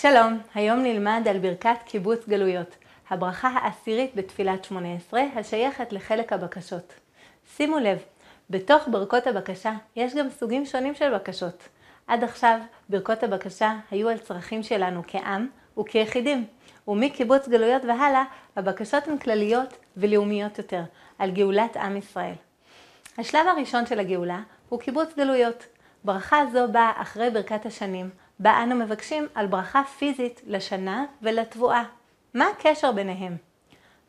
שלום, היום נלמד על ברכת קיבוץ גלויות, הברכה העשירית בתפילת 18, השייכת לחלק הבקשות. שימו לב, בתוך ברכות הבקשה יש גם סוגים שונים של בקשות. עד עכשיו ברכות הבקשה היו על צרכים שלנו כעם וכיחידים, ומקיבוץ גלויות והלאה הבקשות הן כלליות ולאומיות יותר, על גאולת עם ישראל. השלב הראשון של הגאולה הוא קיבוץ גלויות. ברכה זו באה אחרי ברכת השנים, בה אנו מבקשים על ברכה פיזית לשנה ולתבואה. מה הקשר ביניהם?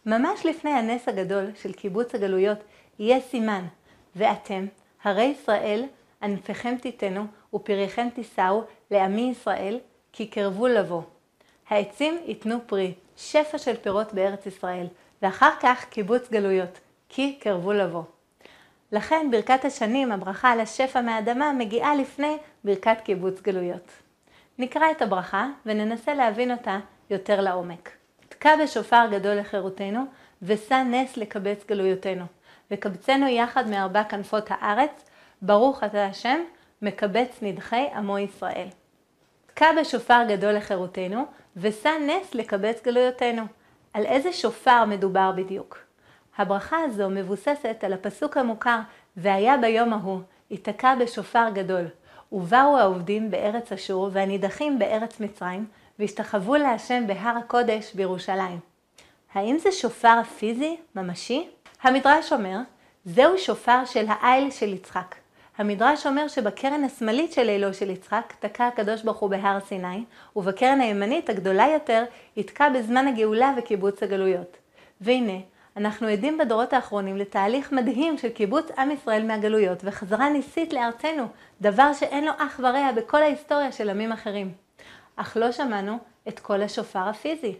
ממש לפני הנס הגדול של קיבוץ הגלויות יהיה סימן, ואתם, הרי ישראל, ענפיכם תיתנו ופריכם תישאו לעמי ישראל, כי קרבו לבוא. העצים ייתנו פרי, שפע של פירות בארץ ישראל, ואחר כך קיבוץ גלויות, כי קרבו לבוא. לכן ברכת השנים, הברכה על השפע מהאדמה, מגיעה לפני ברכת קיבוץ גלויות. נקרא את הברכה וננסה להבין אותה יותר לעומק. תקע בשופר גדול לחירותנו, ושא נס לקבץ גלויותינו. וקבצנו יחד מארבע כנפות הארץ, ברוך אתה השם, מקבץ נדחי עמו ישראל. תקע בשופר גדול לחירותנו, ושא נס לקבץ גלויותינו. על איזה שופר מדובר בדיוק? הברכה הזו מבוססת על הפסוק המוכר, והיה ביום ההוא, יתקע בשופר גדול. ובאו העובדים בארץ אשור והנידחים בארץ מצרים, והשתחוו להשם בהר הקודש בירושלים. האם זה שופר פיזי, ממשי? המדרש אומר, זהו שופר של האיל של יצחק. המדרש אומר שבקרן השמאלית של אילו של יצחק תקע הקדוש ברוך הוא בהר סיני, ובקרן הימנית הגדולה יותר יתקע בזמן הגאולה וקיבוץ הגלויות. והנה, אנחנו עדים בדורות האחרונים לתהליך מדהים של קיבוץ עם ישראל מהגלויות וחזרה ניסית לארצנו, דבר שאין לו אח ורע בכל ההיסטוריה של עמים אחרים. אך לא שמענו את כל השופר הפיזי.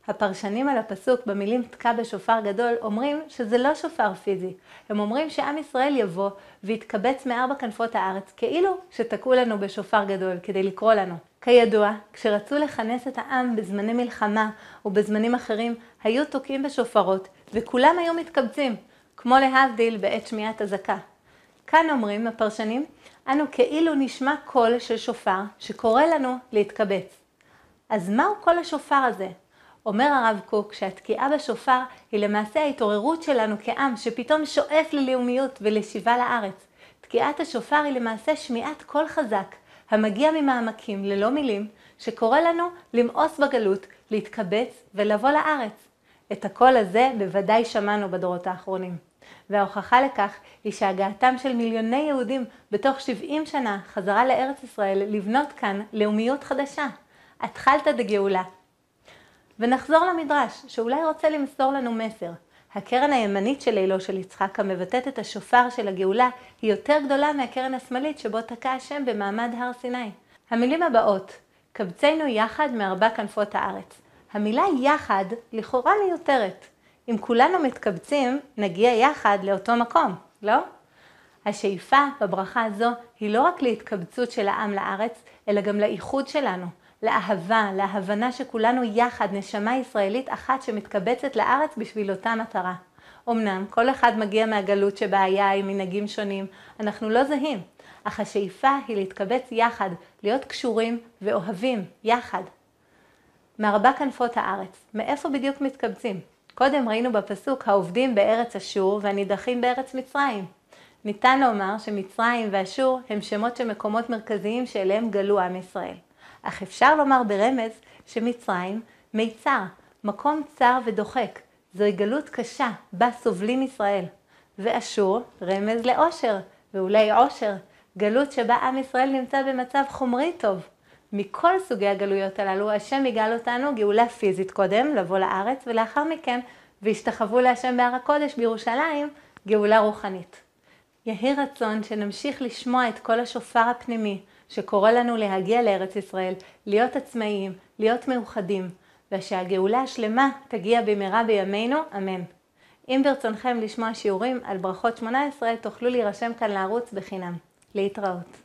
הפרשנים על הפסוק במילים תקע בשופר גדול אומרים שזה לא שופר פיזי. הם אומרים שעם ישראל יבוא ויתקבץ מארבע כנפות הארץ, כאילו שתקעו לנו בשופר גדול כדי לקרוא לנו. כידוע, כשרצו לכנס את העם בזמני מלחמה ובזמנים אחרים, היו תוקעים בשופרות וכולם היו מתקבצים, כמו להבדיל בעת שמיעת אזעקה. כאן אומרים הפרשנים, אנו כאילו נשמע קול של שופר שקורא לנו להתקבץ. אז מהו קול השופר הזה? אומר הרב קוק שהתקיעה בשופר היא למעשה ההתעוררות שלנו כעם שפתאום שואף ללאומיות ולשיבה לארץ. תקיעת השופר היא למעשה שמיעת קול חזק, המגיע ממעמקים ללא מילים, שקורא לנו למאוס בגלות, להתקבץ ולבוא לארץ. את הקול הזה בוודאי שמענו בדורות האחרונים. וההוכחה לכך היא שהגעתם של מיליוני יהודים בתוך 70 שנה חזרה לארץ ישראל לבנות כאן לאומיות חדשה. התחלת דגאולה. ונחזור למדרש, שאולי רוצה למסור לנו מסר. הקרן הימנית של אילו של יצחק, המבטאת את השופר של הגאולה, היא יותר גדולה מהקרן השמאלית שבו תקע השם במעמד הר סיני. המילים הבאות, קבצנו יחד מארבע כנפות הארץ. המילה יחד לכאורה מיותרת. אם כולנו מתקבצים, נגיע יחד לאותו מקום, לא? השאיפה בברכה הזו היא לא רק להתקבצות של העם לארץ, אלא גם לאיחוד שלנו. לאהבה, להבנה שכולנו יחד נשמה ישראלית אחת שמתקבצת לארץ בשביל אותה מטרה. אמנם כל אחד מגיע מהגלות שבה היה עם מנהגים שונים, אנחנו לא זהים, אך השאיפה היא להתקבץ יחד, להיות קשורים ואוהבים יחד. מארבע כנפות הארץ, מאיפה בדיוק מתקבצים? קודם ראינו בפסוק העובדים בארץ אשור והנידחים בארץ מצרים. ניתן לומר שמצרים ואשור הם שמות של מקומות מרכזיים שאליהם גלו עם ישראל. אך אפשר לומר ברמז שמצרים מיצר, מקום צר ודוחק. זוהי גלות קשה, בה סובלים ישראל. ואשור רמז לאושר, ואולי עושר, גלות שבה עם ישראל נמצא במצב חומרי טוב. מכל סוגי הגלויות הללו, השם יגאל אותנו גאולה פיזית קודם, לבוא לארץ, ולאחר מכן, והשתחוו להשם בהר הקודש בירושלים, גאולה רוחנית. יהי רצון שנמשיך לשמוע את כל השופר הפנימי, שקורא לנו להגיע לארץ ישראל, להיות עצמאיים, להיות מאוחדים, ושהגאולה השלמה תגיע במהרה בימינו, אמן. אם ברצונכם לשמוע שיעורים על ברכות 18, תוכלו להירשם כאן לערוץ בחינם. להתראות.